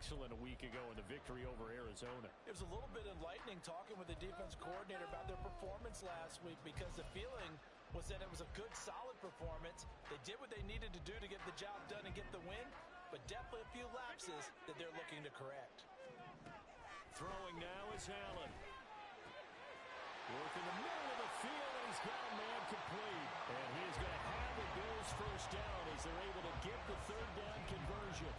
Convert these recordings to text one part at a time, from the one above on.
excellent a week ago in the victory over Arizona. It was a little bit enlightening talking with the defense coordinator about their performance last week, because the feeling was that it was a good, solid performance. They did what they needed to do to get the job done and get the win, but definitely a few lapses that they're looking to correct. Throwing now is Allen. Working the middle of the field, and he's got a man complete. And he is going to have the Bills first down as they're able to get the third down conversion.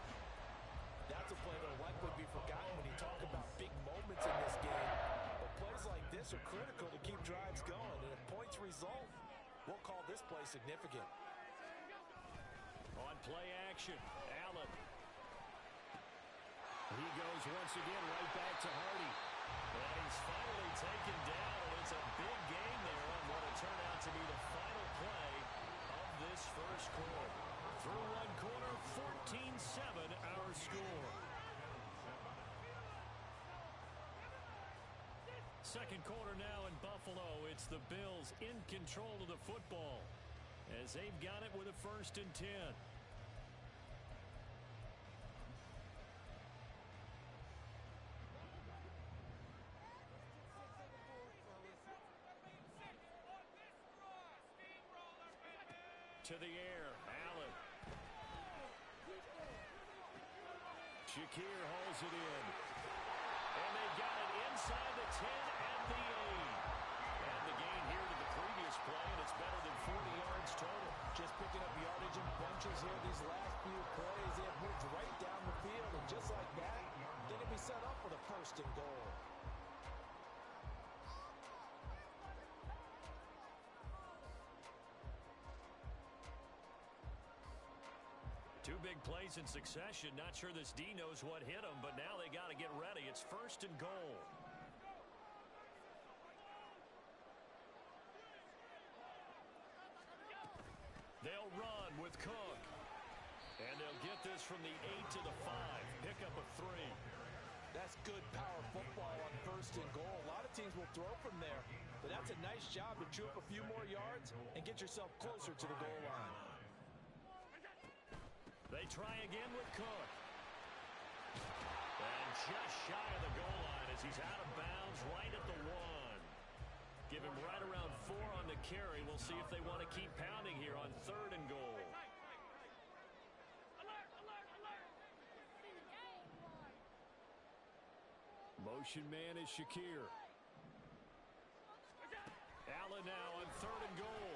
That's a play that will likely be forgotten when you talk about big moments in this game. But plays like this are critical to keep drives going. And if points result, we'll call this play significant. On play action, Allen. He goes once again right back to Hardy. And he's finally taken down, and it's a big game there on what will turn out to be the final play of this first quarter. Through one quarter, 14-7 our score. Second quarter now in Buffalo. It's the Bills in control of the football as they've got it with a 1st and 10. To the air, Allen. Shakir holds it in. And they've got it inside the 10 at the 8. And the gain here to the previous play, and it's better than 40 yards total. Just picking up yardage in bunches here these last few plays. They have moved right down the field, and just like that, they can be set up for the 1st and goal. Two big plays in succession. Not sure this D knows what hit him, but now they got to get ready. It's 1st and goal. They'll run with Cook. And they'll get this from the 8 to the 5. Pick up a 3. That's good power football on 1st and goal. A lot of teams will throw from there, but that's a nice job to chew up a few more yards and get yourself closer to the goal line. They try again with Cook. And just shy of the goal line as he's out of bounds right at the 1. Give him right around 4 on the carry. We'll see if they want to keep pounding here on 3rd and goal. Motion man is Shakir. Allen now on 3rd and goal.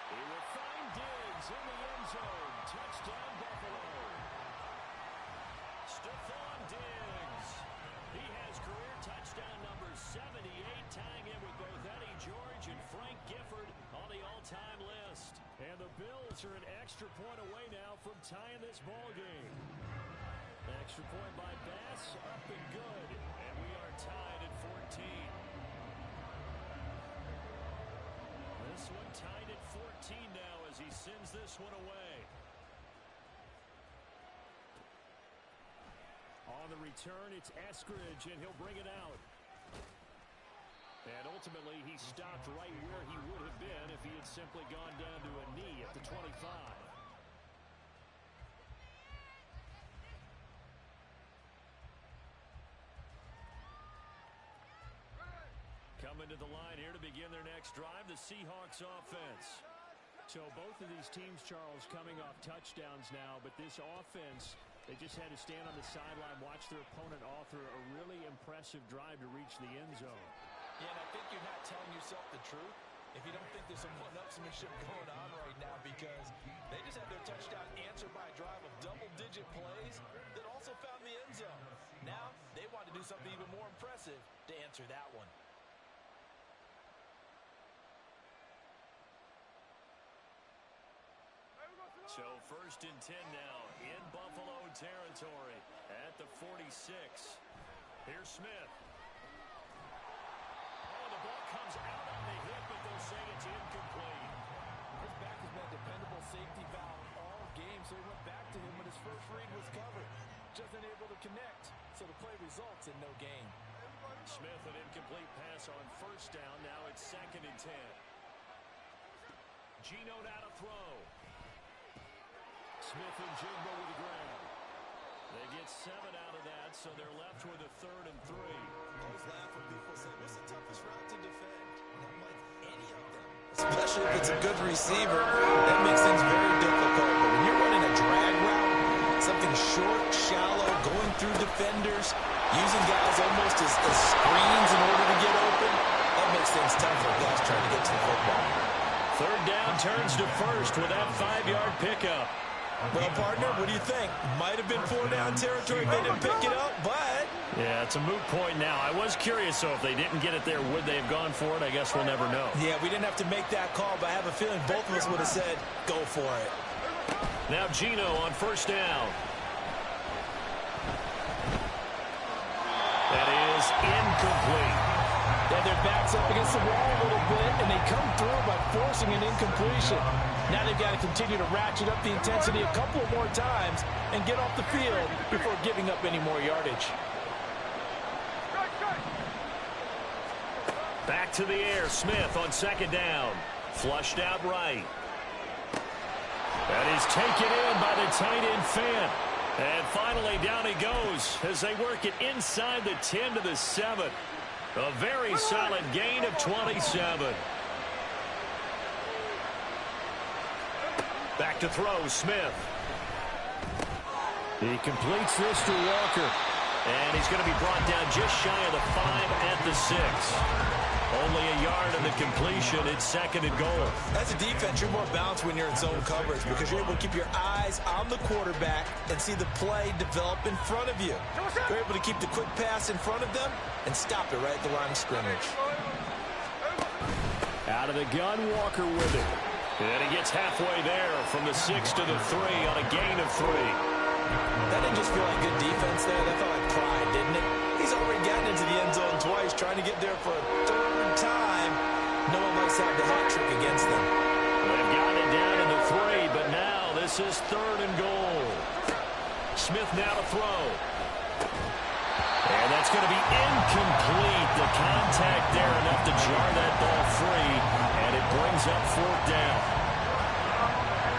He will find Diggs in the end zone. Touchdown, Buffalo. Stephon Diggs. He has career touchdown number 78, tying in with both Eddie George and Frank Gifford on the all-time list. And the Bills are an extra point away now from tying this ball game. Extra point by Bass, up and good. And we are tied at 14. This one tied at 14 now as he sends this one away. On the return, it's Eskridge, and he'll bring it out. And ultimately, he stopped right where he would have been if he had simply gone down to a knee at the 25. Coming to the line here to begin their next drive, the Seahawks offense. So both of these teams, Charles, coming off touchdowns now, but this offense, they just had to stand on the sideline, watch their opponent author a really impressive drive to reach the end zone. Yeah, and I think you're not telling yourself the truth if you don't think there's some one-upsmanship going on right now, because they just had their touchdown answered by a drive of double-digit plays that also found the end zone. Now they want to do something even more impressive to answer that one. So 1st and 10 now in Buffalo territory at the 46. Here's Smith. Oh, the ball comes out on the hip, but they'll say it's incomplete. His back has been a dependable safety valve all game, so he went back to him when his first read was covered. Just unable to connect, so the play results in no gain. Smith, an incomplete pass on 1st down. Now it's 2nd and 10. Geno now to throw. Smith and Jigba with the ground. They get 7 out of that, so they're left with a 3rd and 3. I always laugh when people say, what's the toughest route to defend? And I'm like, any of them. Especially if it's a good receiver, that makes things very difficult. But when you're running a drag route, something short, shallow, going through defenders, using guys almost as screens in order to get open, that makes things tough for guys trying to get to the football. 3rd down turns to 1st with that 5-yard pickup. Well, partner, what do you think? Might have been 4-down territory if they didn't pick it up, but... Yeah, it's a moot point now. I was curious, so if they didn't get it there, would they have gone for it? I guess we'll never know. Yeah, we didn't have to make that call, but I have a feeling both of us would have said, go for it. Now Gino on 1st down. That is incomplete. Yeah, their back's up against the wall a little bit, and they come through by forcing an incompletion. Now they've got to continue to ratchet up the intensity a couple more times and get off the field before giving up any more yardage. Back to the air. Smith on 2nd down. Flushed out right. That is taken in by the tight end Fant. And finally down he goes as they work it inside the 10 to the 7. A very solid gain of 27. Back to throw, Smith. He completes this to Walker. And he's going to be brought down just shy of the 5 at the 6. Only a yard of the completion. It's 2nd and goal. As a defense, you're more balanced when you're in zone coverage because you're able to keep your eyes on the quarterback and see the play develop in front of you. You're able to keep the quick pass in front of them and stop it right at the line of scrimmage. Out of the gun, Walker with it. And he gets halfway there from the 6 to the 3 on a gain of 3. That didn't just feel like good defense there. That felt like pride, didn't it? He's already gotten into the end zone twice, trying to get there for a 3rd time. No one likes to have the hat trick against them. They've got it down to the 3, but now this is 3rd and goal. Smith now to throw. And that's going to be incomplete. The contact there enough to jar that ball free, and it brings up 4th down.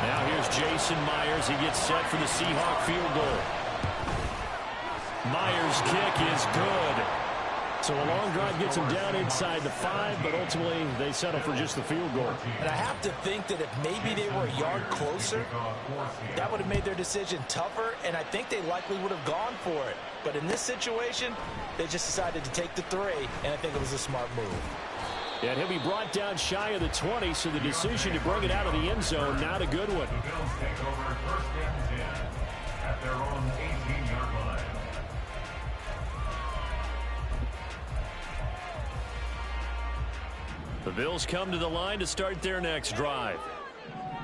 Now here's Jason Myers. He gets set for the Seahawk field goal. Myers' kick is good. So a long drive gets him down inside the 5, but ultimately they settle for just the field goal. And I have to think that if maybe they were a yard closer, that would have made their decision tougher, and I think they likely would have gone for it. But in this situation, they just decided to take the 3, and I think it was a smart move. And he'll be brought down shy of the 20, so the decision to bring it out of the end zone, not a good one. The Bills take over 1st and 10 at their own 18-yard line. The Bills come to the line to start their next drive.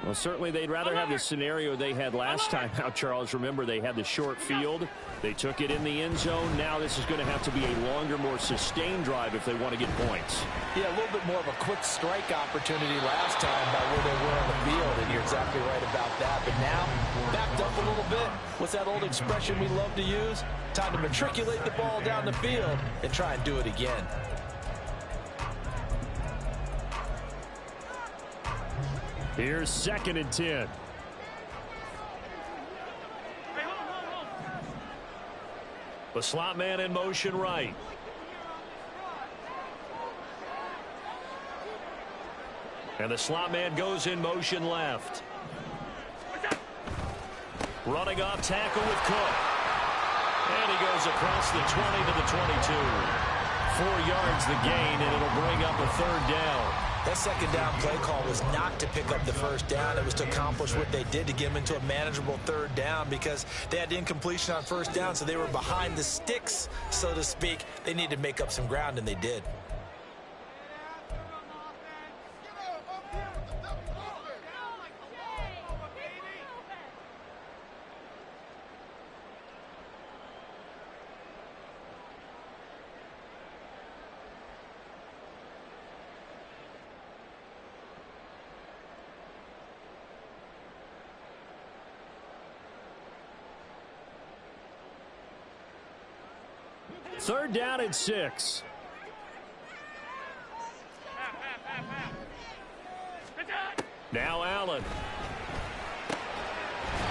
Well, certainly they'd rather have the scenario they had last time out, Charles. Remember, they had the short field. They took it in the end zone. Now this is going to have to be a longer, more sustained drive if they want to get points. Yeah, a little bit more of a quick strike opportunity last time by where they were on the field, and you're exactly right about that. But now, backed up a little bit. What's that old expression we love to use? Time to matriculate the ball down the field and try and do it again. Here's 2nd and 10. The slot man in motion right. And the slot man goes in motion left. Running off tackle with Cook. And he goes across the 20 to the 22. 4 yards the gain, and it'll bring up a 3rd down. That 2nd down play call was not to pick up the 1st down. It was to accomplish what they did to get them into a manageable 3rd down because they had incompletion on 1st down, so they were behind the sticks, so to speak. They needed to make up some ground, and they did. Third down and 6. Now Allen.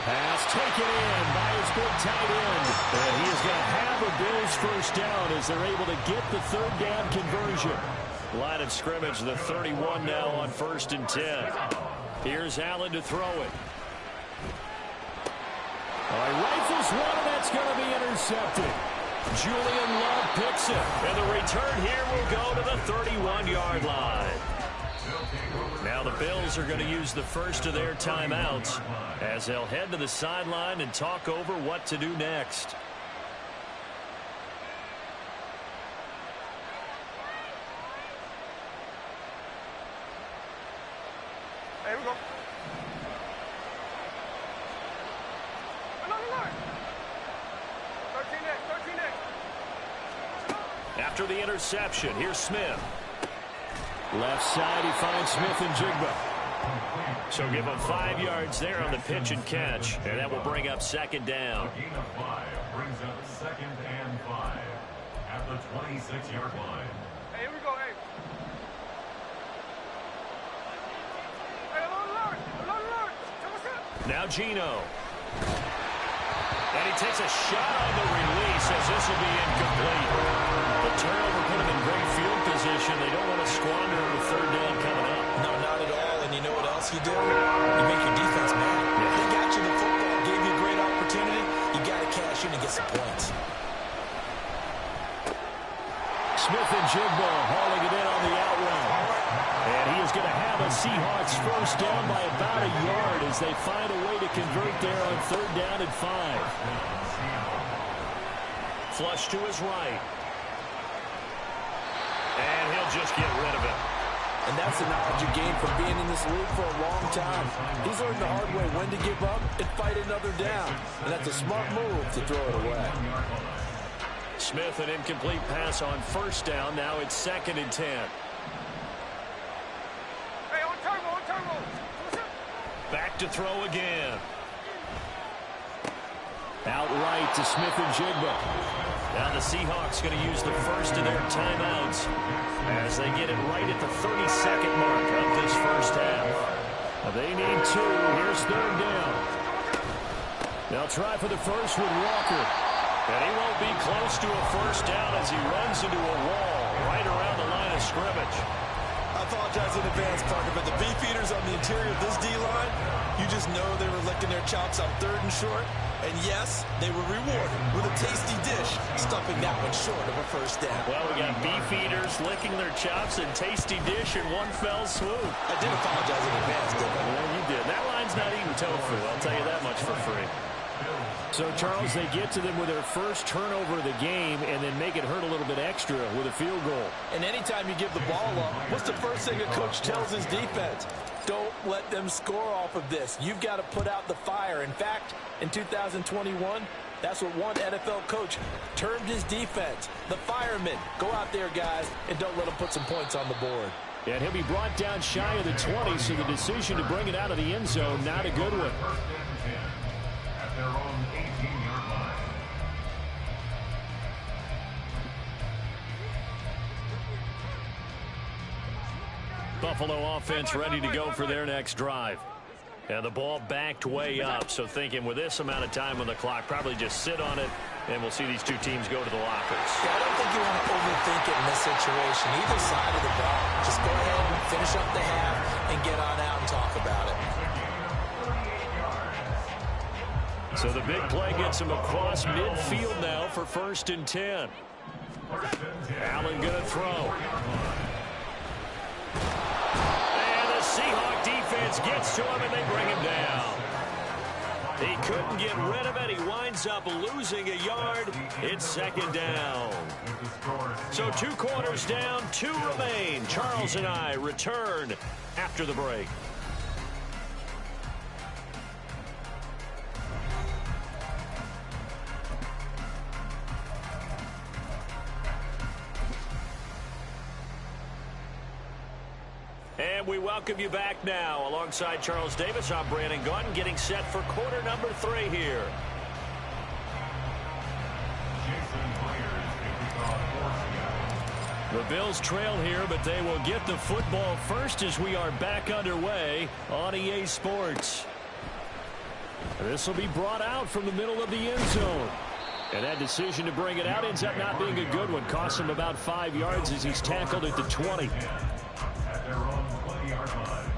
Pass taken in by his big tight end. And he is going to have a Bills first down as they're able to get the third down conversion. Line of scrimmage, the 31 now on 1st and 10. Here's Allen to throw it. All right, rifles one, and that's going to be intercepted. Julian Love picks it, and the return here will go to the 31-yard line. Now the Bills are going to use the first of their timeouts as they'll head to the sideline and talk over what to do next. Here we go. Another 13 next. After the interception, here's Smith. Left side, he finds Smith and Jigba. So give him 5 yards there on the pitch and catch, and that will bring up second down. A gain of 5 brings up 2nd and 5 at the 26-yard line. Hey, here we go, hey. Hey, alert. Now Gino. And he takes a shot on the release as this will be incomplete. The turnover put him in great field position. They don't want to squander a third down coming up. No, not at all. And you know what else you do? You make your defense mad. Yeah. They got you the football, gave you a great opportunity. You got to cash in and get some points. Smith and Jigba hauling it in on the out route. And he is going to have a Seahawks first down by about a yard as they find a way to convert there on 3rd down and 5. Flush to his right. And he'll just get rid of it. And that's the knowledge you gain from being in this league for a long time. He's learned the hard way when to give up and fight another down. And that's a smart move to throw it away. Smith, an incomplete pass on 1st down. Now it's 2nd and 10. Hey, on turbo. Back to throw again. Outright to Smith and Jigba. Now the Seahawks going to use the first of their timeouts as they get it right at the 32nd mark of this first half. They need 2. Here's 3rd down. They'll try for the first with Walker. And he won't be close to a first down as he runs into a wall right around the line of scrimmage. I apologize in advance, Parker, but the beefeaters on the interior of this D-line, you just know they were licking their chops on 3rd and short. And yes, they were rewarded with a tasty dish, stuffing that one short of a first down. Well, we got beefeaters licking their chops and tasty dish in one fell swoop. I did apologize in advance, didn't I? Well, you did. That line's not eating tofu, I'll tell you that much for free. So, Charles, they get to them with their first turnover of the game and then make it hurt a little bit extra with a field goal. And anytime you give the ball up, what's the first thing a coach tells his defense? Don't let them score off of this. You've got to put out the fire. In fact, in 2021, that's what one NFL coach termed his defense. The firemen. Go out there, guys, and don't let them put some points on the board. And he'll be brought down shy of the 20, so the decision to bring it out of the end zone, not a good one. At their own 18-yard line. Buffalo offense ready to go for their next drive. And the ball backed way up, so thinking with this amount of time on the clock, probably just sit on it, and we'll see these two teams go to the lockers. Yeah, I don't think you want to overthink it in this situation. Either side of the ball. Just go ahead and finish up the half and get on out and talk about it. So the big play gets him across midfield now for 1st and 10. Allen going to throw. And the Seahawk defense gets to him and they bring him down. He couldn't get rid of it. He winds up losing a yard. It's 2nd down. So 2 quarters down, 2 remain. Charles and I return after the break. And we welcome you back now. Alongside Charles Davis, I'm Brandon Gaudin, getting set for quarter number 3 here. The Bills trail here, but they will get the football first as we are back underway on EA Sports. This will be brought out from the middle of the end zone. And that decision to bring it out ends up not being a good one. Costs him about 5 yards as he's tackled at the 20. At their own 20-yard line.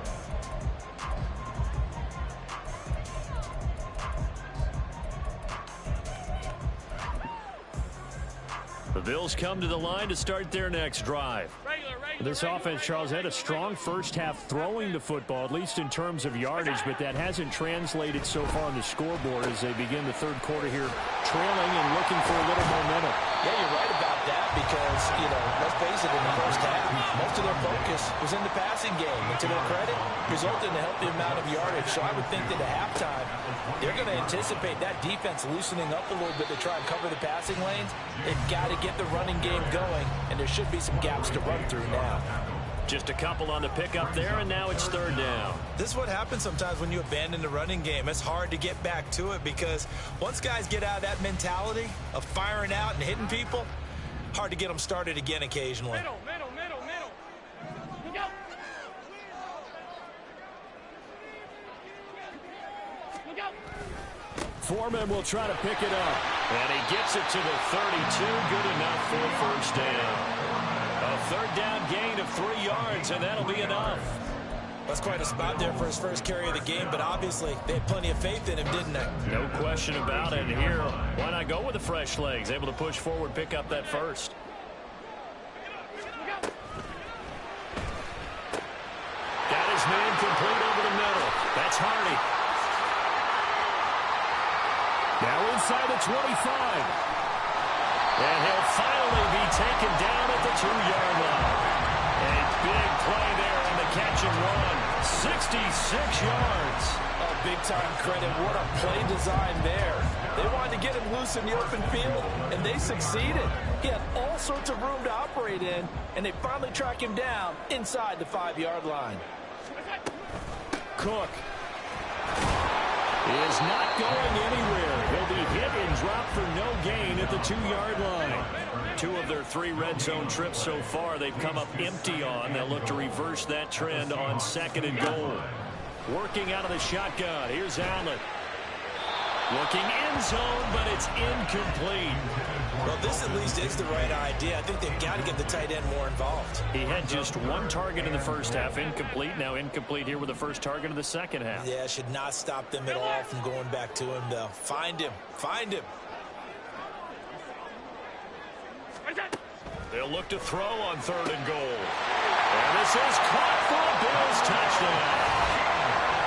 The Bills come to the line to start their next drive. This offense, Charles, had a strong first half throwing the football, at least in terms of yardage, but that hasn't translated so far on the scoreboard as they begin the third quarter here, trailing and looking for a little momentum. Yeah, you're right about that because, let's face it, in the first half, most of their focus was in the passing game. And to their credit, resulted in a healthy amount of yardage. So I would think that at halftime, they're going to anticipate that defense loosening up a little bit to try and cover the passing lanes. They've got to get the running game going, and there should be some gaps to run through now. Just a couple on the pickup there, and now it's third down. This is what happens sometimes when you abandon the running game. It's hard to get back to it because once guys get out of that mentality of firing out and hitting people, hard to get them started again occasionally. Middle. Go. Foreman will try to pick it up, and he gets it to the 32. Good enough for a first down. A third down gain of 3 yards, and that'll be enough. That's quite a spot there for his first carry of the game, but obviously they had plenty of faith in him, didn't they? No question about it. And here, why not go with the fresh legs? Able to push forward, pick up that first. Got his man complete over the middle. That's Hardy. Now inside the 25. And he'll finally be taken down at the 2-yard line. A big play there on the catch and run. 66 yards. Oh, big-time credit. What a play design there. They wanted to get him loose in the open field, and they succeeded. He had all sorts of room to operate in, and they finally track him down inside the 5-yard line. Cook is not going anywhere. He'll be hit and dropped for no gain at the 2-yard line. 2 of their 3 red zone trips so far they've come up empty on. They'll look to reverse that trend on 2nd and goal. Working out of the shotgun. Here's Allen. Looking end zone, but it's incomplete. Well, this at least is the right idea. I think they've got to get the tight end more involved. He had just 1 target in the first half, incomplete. Now incomplete here with the first target of the second half. Yeah, should not stop them at all from going back to him, though. Find him. They'll look to throw on 3rd and goal. And this is caught for a Bills touchdown.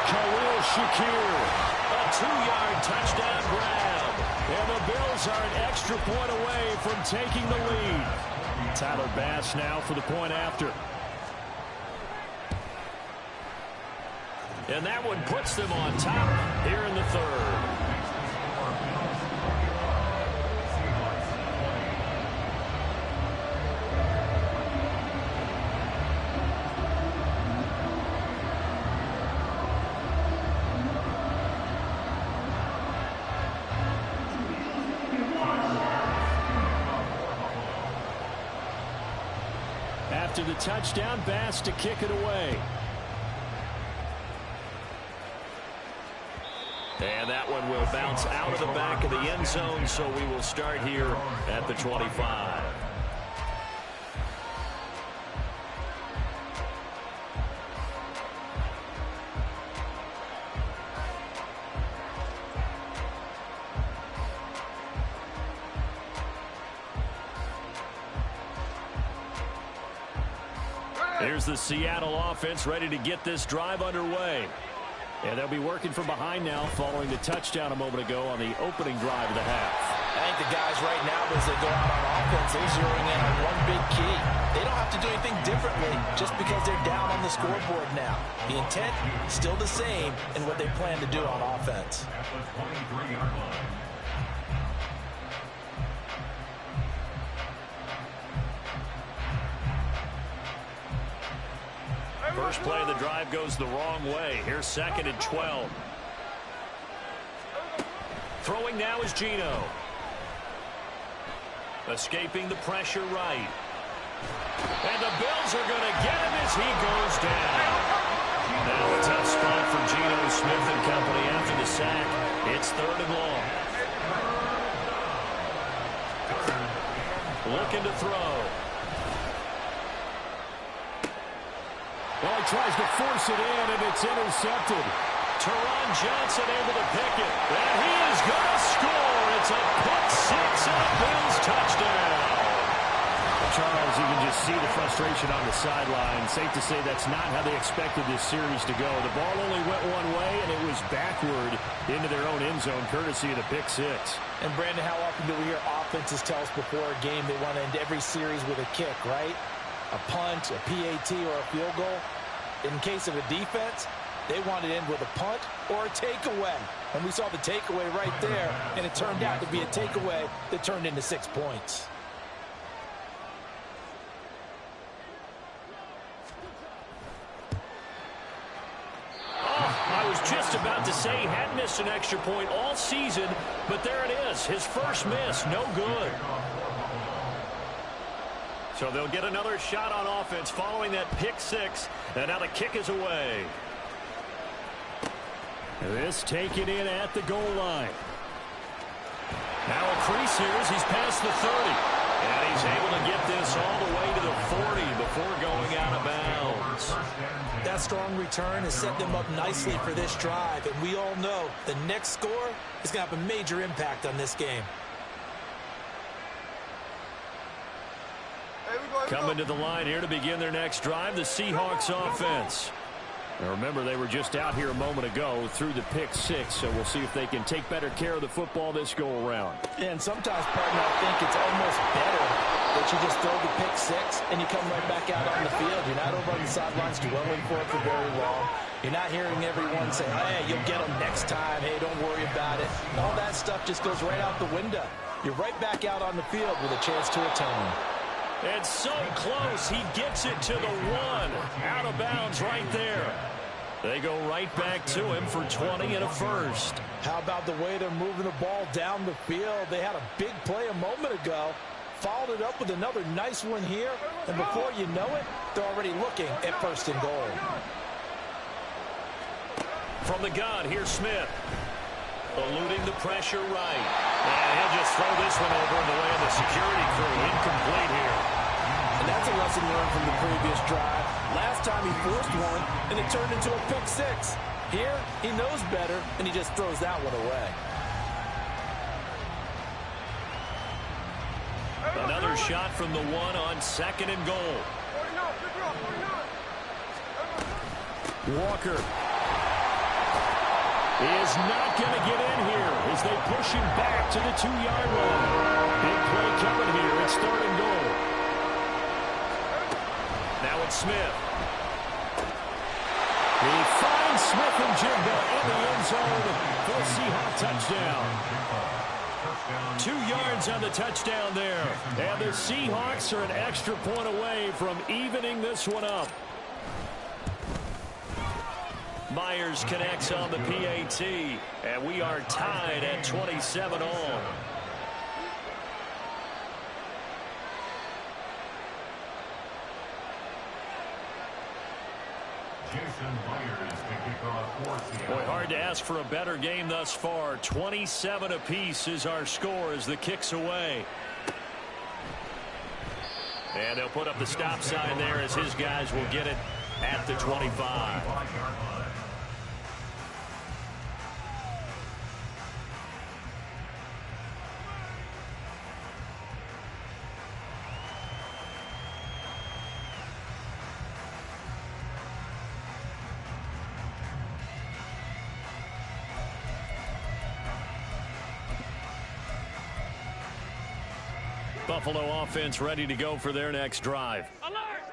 Khalil Shakir, a 2-yard touchdown grab. And the Bills are an extra point away from taking the lead. Tyler Bass now for the point after. And that one puts them on top here in the 3rd. After the touchdown, Bass to kick it away. And that one will bounce out of the back of the end zone, so we will start here at the 25. Here's the Seattle offense ready to get this drive underway. And they'll be working from behind now following the touchdown a moment ago on the opening drive of the half. I think the guys right now, as they go out on offense, they're zeroing in on one big key. They don't have to do anything differently just because they're down on the scoreboard now. The intent still the same in what they plan to do on offense. At the 23-yard line. First play of the drive goes the wrong way. Here's 2nd and 12. Throwing now is Geno. Escaping the pressure right. And the Bills are going to get him as he goes down. Now a tough spot for Geno Smith and company after the sack. It's 3rd and long. Looking to throw. Well, he tries to force it in, and it's intercepted. Teron Johnson able to pick it. And he is going to score. It's a pick six and a Bills touchdown. Charles, you can just see the frustration on the sideline. Safe to say that's not how they expected this series to go. The ball only went one way, and it was backward into their own end zone, courtesy of the pick six. And, Brandon, how often do we hear offenses tell us before a game they want to end every series with a kick, right? A punt, a PAT, or a field goal. In case of a defense, they want to end with a punt or a takeaway. And we saw the takeaway right there, and it turned out to be a takeaway that turned into 6 points. I was just about to say he hadn't missed an extra point all season, but there it is. His first miss, no good. So they'll get another shot on offense following that pick six, and now the kick is away. This taken in at the goal line. Now a crease here as he's past the 30. And he's able to get this all the way to the 40 before going out of bounds. That strong return has set them up nicely for this drive, and we all know the next score is going to have a major impact on this game. Coming to the line here to begin their next drive, the Seahawks offense. Now remember, they were just out here a moment ago through the pick six, so we'll see if they can take better care of the football this go-around. And sometimes, partner, I think it's almost better that you just throw the pick six and you come right back out on the field. You're not over on the sidelines dwelling for it for very long. You're not hearing everyone say, hey, you'll get them next time. Hey, don't worry about it. All that stuff just goes right out the window. You're right back out on the field with a chance to atone. And so close, he gets it to the 1. Out of bounds right there. They go right back to him for 20 and a first. How about the way they're moving the ball down the field? They had a big play a moment ago, followed it up with another nice one here, and before you know it, they're already looking at 1st and goal. From the gun, here's Smith. Eluding the pressure right. And he'll just throw this one over in the way of the security crew. Incomplete here. And that's a lesson learned from the previous drive. Last time he forced one, and it turned into a pick six. Here, he knows better, and he just throws that one away. Another shot from the 1 on 2nd and goal. Walker is not going to get in here as they push him back to the 2-yard line. Big play coming here. It's 3rd and goal. Now it's Smith. He finds Smith and Jigba in the end zone for a Seahawk touchdown. 2 yards on the touchdown there. And the Seahawks are an extra point away from evening this one up. Myers connects on the PAT, and we are tied at 27 all. Boy, hard to ask for a better game thus far. 27 apiece is our score as the kick's away. And they'll put up the stop sign there as his guys will get it at the 25. Buffalo offense ready to go for their next drive.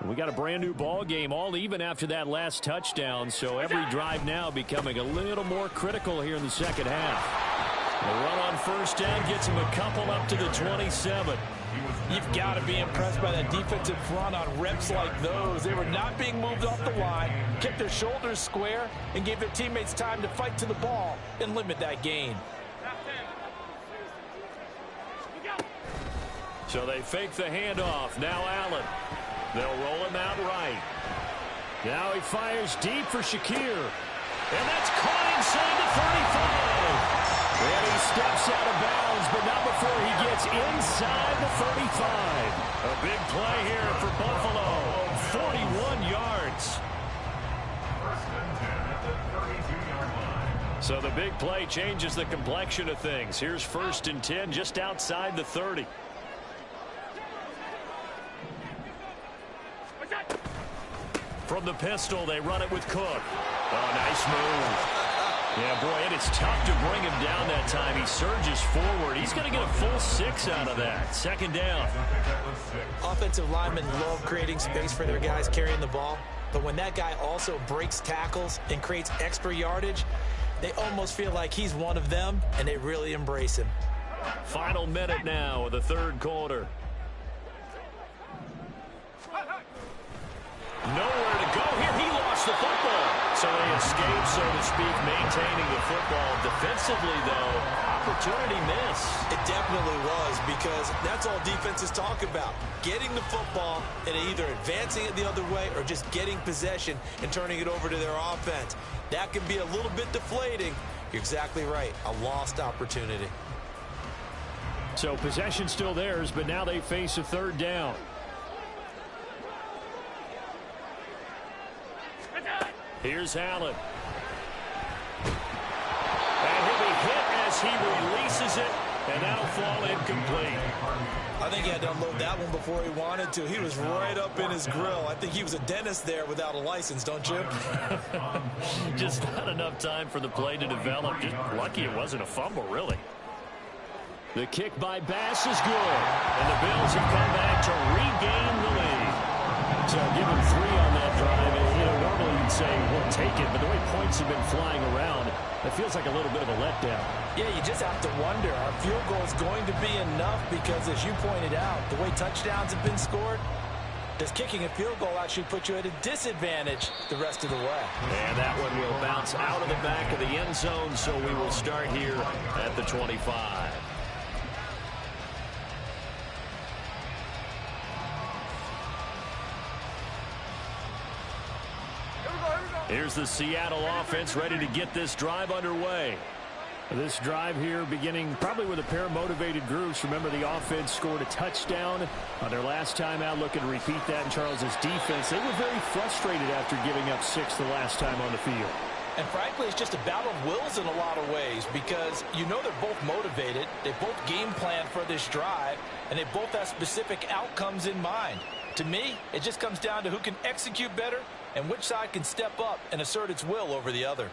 We got a brand new ball game, all even after that last touchdown, so every drive now becoming a little more critical here in the second half. The run on 1st down gets him a couple up to the 27. You've got to be impressed by that defensive front on reps like those. They were not being moved off the line, kept their shoulders square, and gave their teammates time to fight to the ball and limit that gain. So they fake the handoff. Now Allen. They'll roll him out right. Now he fires deep for Shakir. And that's caught inside the 35. And he steps out of bounds, but not before he gets inside the 35. A big play here for Buffalo. 41 yards. First and 10 at the 32-yard line. So the big play changes the complexion of things. Here's first and 10 just outside the 30. From the pistol, they run it with Cook. Oh, nice move. Yeah, boy, and it's tough to bring him down that time. He surges forward. He's going to get a full 6 out of that. Second down. Offensive linemen love creating space for their guys carrying the ball. But when that guy also breaks tackles and creates extra yardage, they almost feel like he's one of them, and they really embrace him. Final minute now of the third quarter. Nowhere to go here. He lost the football. So they escape, so to speak, maintaining the football. Defensively, though, opportunity miss. It definitely was, because that's all defenses talk about. Getting the football and either advancing it the other way or just getting possession and turning it over to their offense. That can be a little bit deflating. You're exactly right. A lost opportunity. So possession still theirs, but now they face a third down. Here's Allen. And he'll be hit as he releases it, and that'll fall incomplete. I think he had to unload that one before he wanted to. He was right up in his grill. I think he was a dentist there without a license, don't you? Just not enough time for the play to develop. Just lucky it wasn't a fumble, really. The kick by Bass is good, and the Bills have come back to regain the lead. So give him 3 on that drive. And, normally you'd say we'll take it, but the way points have been flying around, it feels like a little bit of a letdown. Yeah, you just have to wonder, are field goals going to be enough? Because as you pointed out, the way touchdowns have been scored, does kicking a field goal actually put you at a disadvantage the rest of the way? And that one will bounce out of the back of the end zone, so we will start here at the 25. Here's the Seattle offense ready to get this drive underway. This drive here beginning probably with a pair of motivated groups. Remember, the offense scored a touchdown on their last time out, looking to repeat that in Charles's defense. They were very frustrated after giving up 6 the last time on the field. And frankly, it's just a battle of wills in a lot of ways, because they're both motivated, they both game plan for this drive, and they both have specific outcomes in mind. To me, it just comes down to who can execute better and which side can step up and assert its will over the other.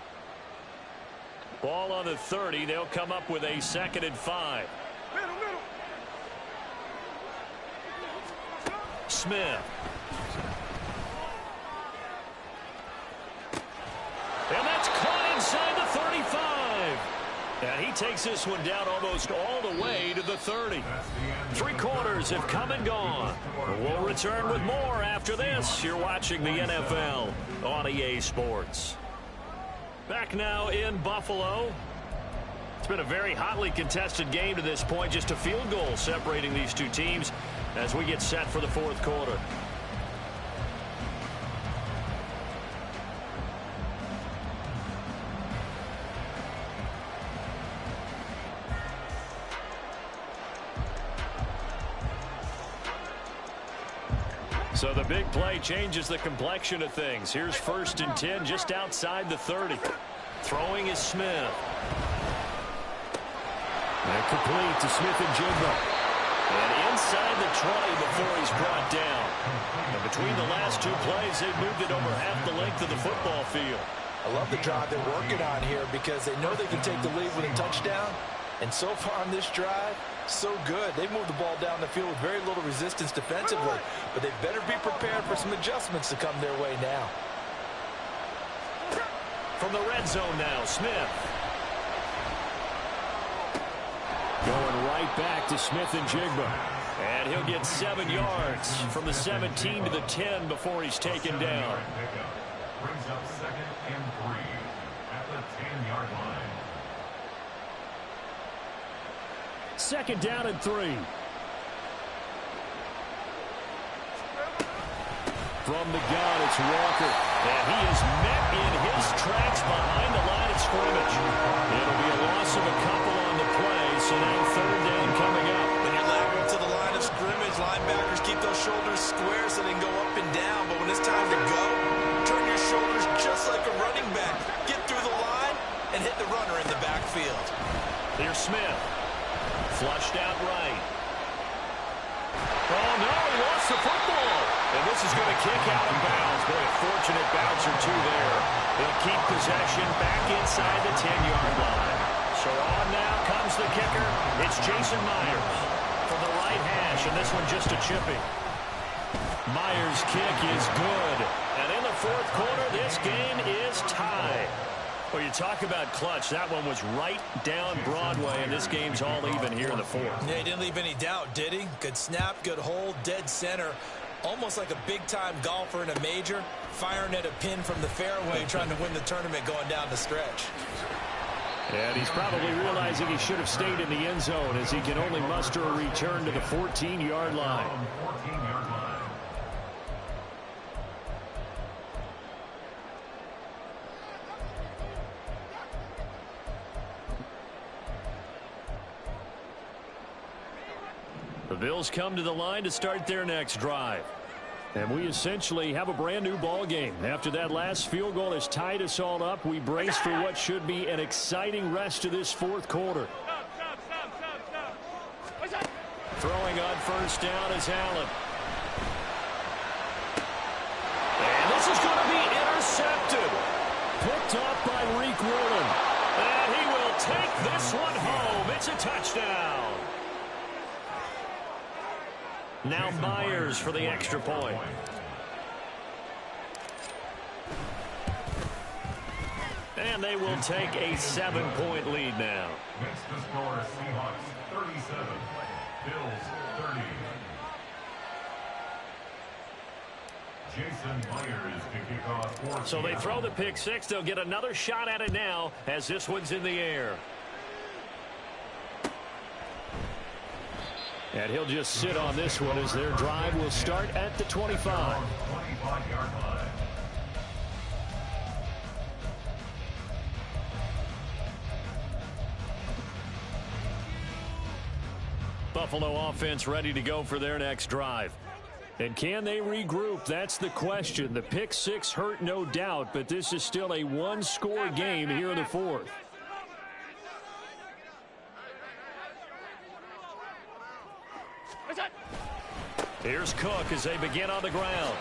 Ball on the 30. They'll come up with a 2nd and 5. Smith. And that's caught inside the 35. And he takes this one down almost all the way to the 30. 3 quarters have come and gone. We'll return with more after this. You're watching the NFL on EA Sports. Back now in Buffalo. It's been a very hotly contested game to this point. Just a field goal separating these two teams as we get set for the 4th quarter. So the big play changes the complexion of things. Here's 1st and 10 just outside the 30. Throwing is Smith. And complete to Smith and Jigba. And inside the 20 before he's brought down. And between the last 2 plays, they've moved it over half the length of the football field. I love the drive they're working on here, because they know they can take the lead with a touchdown. And so far on this drive, so good. They moved the ball down the field with very little resistance defensively, but they better be prepared for some adjustments to come their way now. From the red zone now, Smith. Going right back to Smith and Jigba. And he'll get 7 yards from the 17 to the 10 before he's taken down. Brings up 2nd and 3 at the 10-yard line. 2nd down and 3. From the gun, it's Walker. And he is met in his tracks behind the line of scrimmage. It'll be a loss of a couple on the play, so now third down coming up. When you're lateral to the line of scrimmage, linebackers keep those shoulders square so they can go up and down. But when it's time to go, turn your shoulders just like a running back. Get through the line and hit the runner in the backfield. Here's Smith. Flushed out right. Oh, no, he lost the football. And this is going to kick out of bounds. Boy, a fortunate bounce or two there. They'll keep possession back inside the 10-yard line. So on now comes the kicker. It's Jason Myers from the right hash, and this one just a chipping. Myers' kick is good. And in the fourth quarter, this game is tied. Well, you talk about clutch. That one was right down Broadway, and this game's all even here in the fourth. Yeah, he didn't leave any doubt, did he? Good snap, good hold, dead center. Almost like a big-time golfer in a major, firing at a pin from the fairway, trying to win the tournament going down the stretch. And he's probably realizing he should have stayed in the end zone as he can only muster a return to the 14-yard line. 14-yard line. The Bills come to the line to start their next drive. And we essentially have a brand new ball game. After that last field goal has tied us all up, we brace for what should be an exciting rest to this fourth quarter. Throwing on first down is Allen. And this is going to be intercepted. Picked off by Reek Woolen. And he will take this one home. It's a touchdown. Now Myers for the extra point. And they will take a 7-point lead now. Next to score, Seahawks 37, Bills 30. Jason Myers to kick off for So they throw the pick six. They'll get another shot at it now as this one's in the air. And he'll just sit on this one as their drive will start at the 25. 25-yard line. Buffalo offense ready to go for their next drive. And can they regroup? That's the question. The pick six hurt, no doubt, but this is still a one-score game here in the fourth. Here's Cook as they begin on the ground.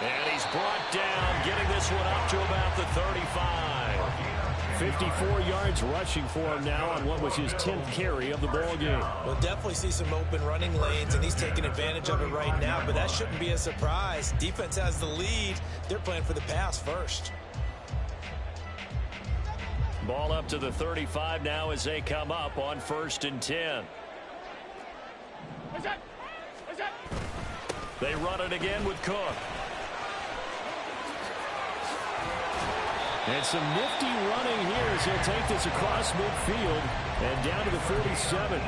And he's brought down, getting this one up to about the 35. 54 yards rushing for him now on what was his 10th carry of the ball game. We'll definitely see some open running lanes, and he's taking advantage of it right now, but that shouldn't be a surprise. Defense has the lead. They're playing for the pass first. Ball up to the 35 now as they come up on 1st and 10. They run it again with Cook. And some nifty running here as he'll take this across midfield and down to the 47.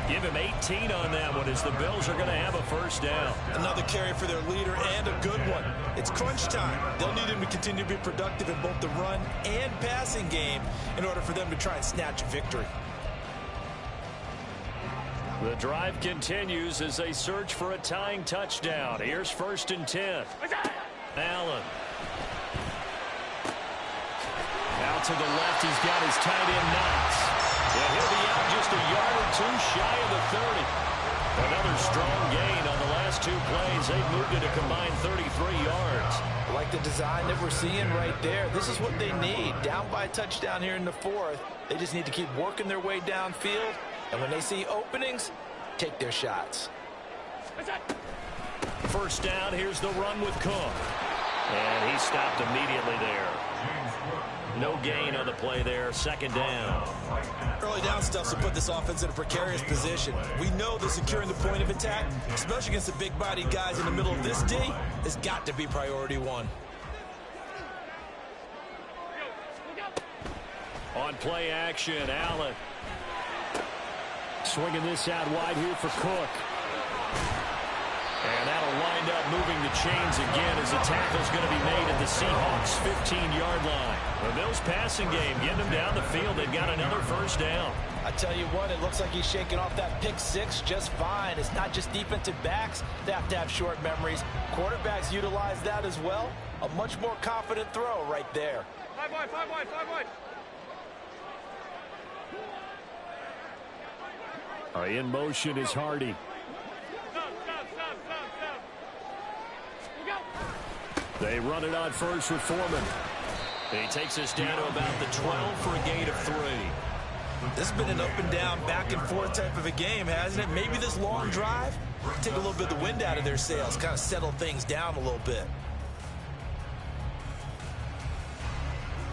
Give him 18 on that one as the Bills are going to have a first down. Another carry for their leader and a good one. It's crunch time. They'll need him to continue to be productive in both the run and passing game in order for them to try and snatch a victory. The drive continues as they search for a tying touchdown. Here's 1st and 10. Allen. Out to the left, he's got his tight end Knox. And he'll be out just a yard or two shy of the 30. Another strong gain on the last two plays. They've moved it a combined 33 yards. I like the design that we're seeing right there. This is what they need. Down by a touchdown here in the fourth. They just need to keep working their way downfield. And when they see openings, take their shots. First down, here's the run with Cook. And he stopped immediately there. No gain on the play there. 2nd down. Early down stuff will put this offense in a precarious position. We know that securing the point of attack, especially against the big-bodied guys in the middle of this D, has got to be priority one. On play action, Allen. Swinging this out wide here for Cook. And that'll wind up moving the chains again as the tackle's going to be made at the Seahawks' 15-yard line. The Bills passing game getting them down the field. They've got another first down. I tell you what, it looks like he's shaking off that pick six just fine. It's not just defensive backs that have to have short memories. Quarterbacks utilize that as well. A much more confident throw right there. 5 wide, 5 wide, 5 wide. In motion is Hardy. They run it on first with Foreman. He takes us down to about the 12 for a gain of 3. This has been an up and down, back and forth type of a game, hasn't it? Maybe this long drive, take a little bit of the wind out of their sails, kind of settle things down a little bit.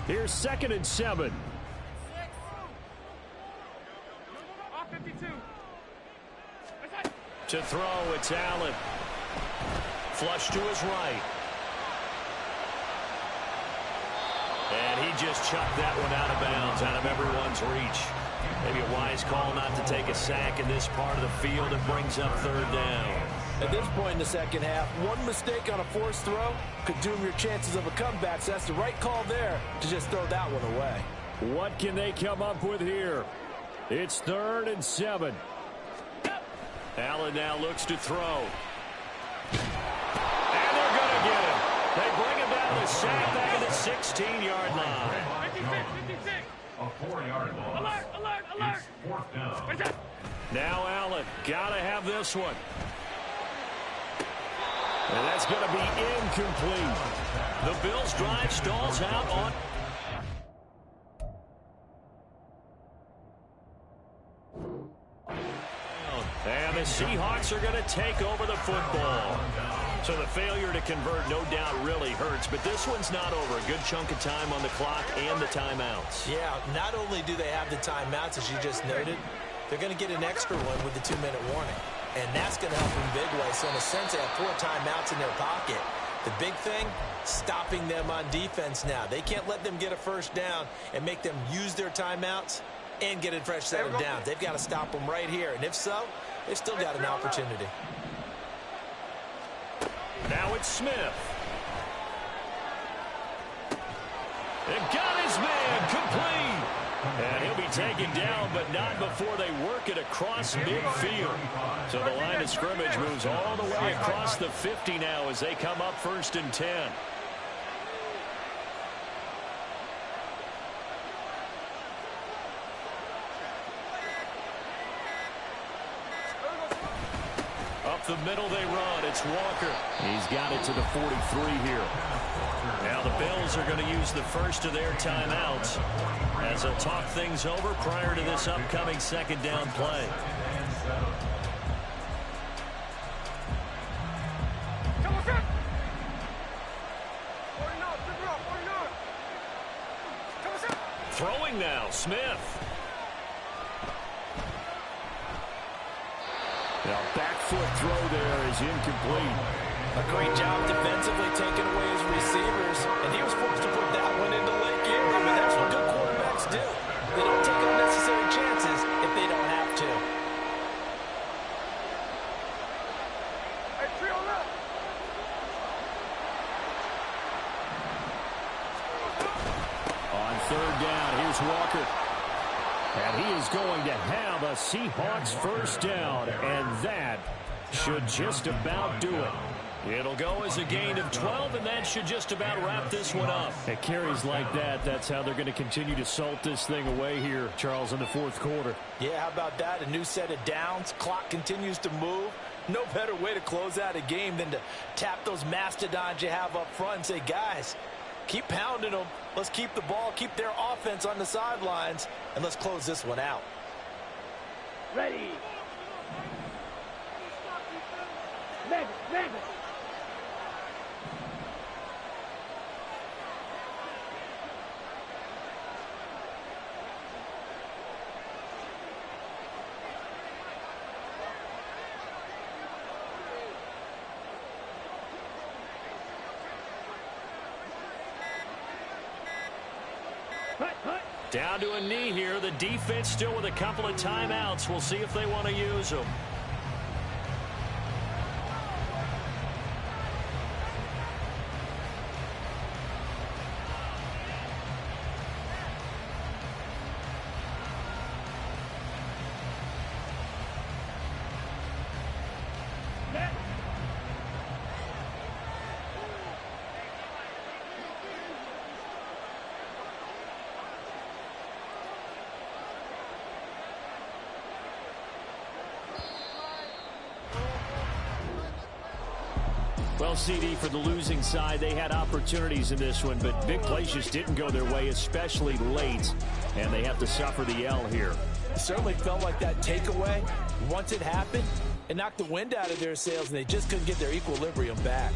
Here's 2nd and 7. Off 52. To throw, it's Allen. Flush to his right. And he just chucked that one out of bounds, out of everyone's reach. Maybe a wise call not to take a sack in this part of the field. It brings up 3rd down. At this point in the second half, one mistake on a forced throw could doom your chances of a comeback. So that's the right call there to just throw that one away. What can they come up with here? It's 3rd and 7. Allen now looks to throw. And they're going to get him. They bring him down to sack back at the 16-yard line. 56, 56. A 4-yard loss. Alert, alert, alert. It's 4th down. Now Allen, got to have this one. And that's going to be incomplete. The Bills drive stalls out on. And the Seahawks are going to take over the football. So the failure to convert no doubt really hurts, but this one's not over. A good chunk of time on the clock and the timeouts. Yeah, not only do they have the timeouts, as you just noted, they're going to get an extra one with the 2-minute warning. And that's going to help in big way. So in a sense, they have 4 timeouts in their pocket. The big thing, stopping them on defense now. They can't let them get a first down and make them use their timeouts and get a fresh set of downs. They've got to stop them right here. And if so, they've still got an opportunity. Now it's Smith. And got his man complete. And he'll be taken down, but not before they work it across midfield. So the line of scrimmage moves all the way across the 50 now as they come up 1st and 10. Up the middle they run. It's Walker. He's got it to the 43 here. Now the Bills are going to use the first of their timeouts as they'll talk things over prior to this upcoming 2nd down play. Throwing now, Smith. Now back foot throw there is incomplete. A great job defensively taking away his receivers, and he was forced to put that one into Lake Erie. But that's what good quarterbacks do. They don't take unnecessary chances if they don't have to. On 3rd down, here's Walker. And he is going to have a Seahawks first down, and that should just about do it. It'll go as a gain of 12, and that should just about wrap this one up. At carries like that, that's how they're going to continue to salt this thing away here, Charles, in the 4th quarter. Yeah, how about that? A new set of downs. Clock continues to move. No better way to close out a game than to tap those mastodons you have up front and say, guys, keep pounding them. Let's keep the ball, keep their offense on the sidelines, and let's close this one out. Ready. Vegas, Vegas. Down to a knee here. The defense still with a couple of timeouts. We'll see if they want to use them. Well, CD, for the losing side, they had opportunities in this one, but big plays just didn't go their way, especially late, and they have to suffer the L here. It certainly felt like that takeaway, once it happened, it knocked the wind out of their sails, and they just couldn't get their equilibrium back.